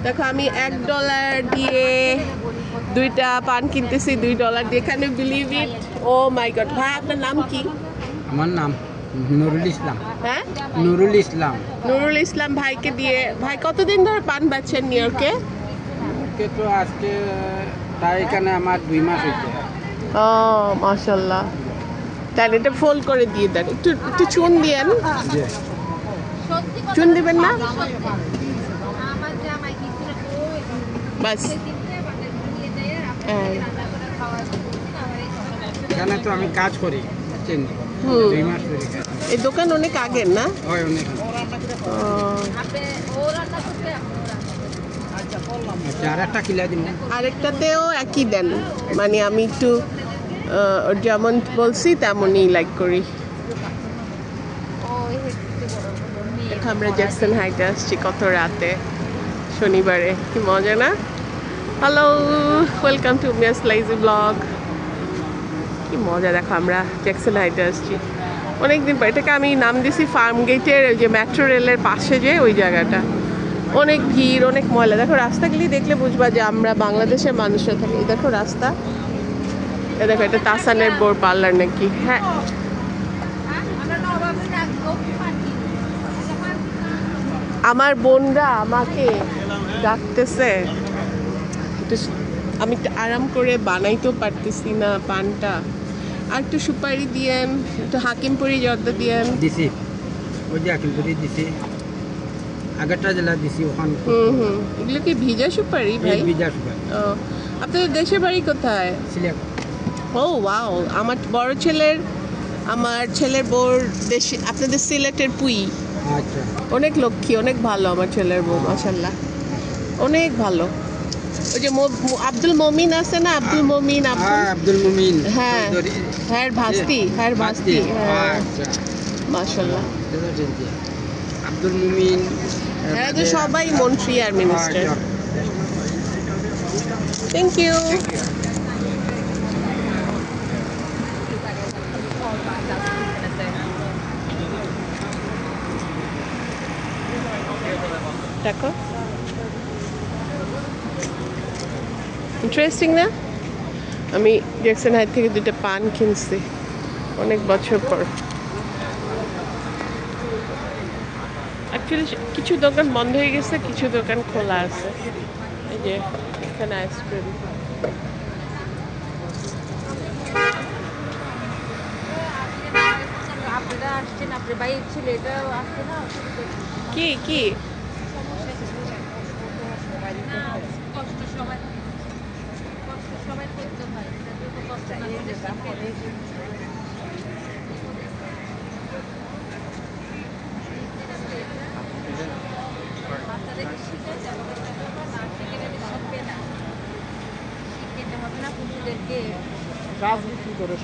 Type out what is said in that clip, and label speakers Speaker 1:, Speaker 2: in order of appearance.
Speaker 1: দেখো আমি $1 দিয়ে 2টা পান কিনতেছি, $2 দিয়ে। এখানে believe it, O my god. ভাই আপনার নাম কি?
Speaker 2: আমার নাম নুরুল ইসলাম।
Speaker 1: হ্যাঁ,
Speaker 2: নুরুল ইসলাম।
Speaker 1: নুরুল ইসলাম ভাইকে দিয়ে। ভাই কতদিন ধরে পান বেচছেন নিউ ইয়র্কে?
Speaker 2: তো আজকে তাই এখানে আমার 2 মাস হয়েছে।
Speaker 1: ও মাশাল্লাহ। তাহলে এটা ফোল্ড করে দিয়ে দেন, একটু একটু চুন দিয়েন। চুন দিবেন না? বাস।
Speaker 2: এখানে তো আমি কাজ করি, 2 মাস ধরে।
Speaker 1: এই দোকান অনেক আগের না?
Speaker 2: হয় অনেক। আর একটা কিলা দিন।
Speaker 1: আরেকটাতেও একই দেন, মানে আমি একটু যেমন বলছি তেমনই লাইক করি। দেখো আমরা জ্যাকসন হাইটে আসছি কত রাতে, শনিবারে। কি মজা না? Hello, welcome to Mia's lazy blog. কি মজা, দেখো আমরা জ্যাকসন হাইটে আসছি অনেকদিন পর। এটাকে আমি নাম দিছি ফার্ম গেটের, ওই যে মেট্রো রেলের পাশে যে ওই জায়গাটা। অনেক ভিড়, অনেক ময়লা। দেখো রাস্তাগুলি দেখলে বুঝবা যে আমরা বাংলাদেশের মানুষরা থাকি। দেখো রাস্তা, এ দেখো এটা তাসানের বোর পার্লার নাকি। হ্যাঁ, আমার বোনরা আমাকে ডাকতেছে, আমি একটু আরাম করে বানাইতেও পারতেছি না পানটা। আর একটু সুপারি দিয়েন, একটু হাকিমপুরি জর্দা দিয়েন।
Speaker 2: দিছি, ওই যে হাকিমপুরি দিছি, আগেরটা জেলা দিছি ওখানে।
Speaker 1: এগুলো কি ভিজা সুপারি ভাই?
Speaker 2: ভিজা সুপারি।
Speaker 1: ও, আপনাদের দেশের বাড়ি কোথায়?
Speaker 2: সিলেট।
Speaker 1: ও ওয়াও, আমার ছেলের বউর দেশে আপনাদের সিলেটের পুই।
Speaker 2: আচ্ছা,
Speaker 1: অনেক লক্ষ্মী, অনেক ভালো আমার ছেলের বউ, মাশাল্লাহ অনেক ভালো। ওই যে আব্দুল মমিন আছে না, আব্দুল মমিন,
Speaker 2: আব্দুল মুমিন।
Speaker 1: হ্যাঁ, হ্যাঁ ভাস্তি, হ্যাঁ ভাস্তি।
Speaker 2: আচ্ছা,
Speaker 1: মাশাল্লাহ।
Speaker 2: আব্দুল মুমিন।
Speaker 1: হ্যাঁ, তো সবাই মন্ত্রী আর মিনিস্টার। Thank you. দেখো ইন্টারেস্টিং না? আমি জ্যাকসন হাইট থেকে 2টা পান কিনছি অনেক বছর পর। অ্যাকচুয়ালি কিছু দোকান বন্ধ হয়ে গেছে, কিছু দোকান খোলা আছে। এই যে এখানে আইসক্রিম। কি কি
Speaker 3: রাজনীতি করে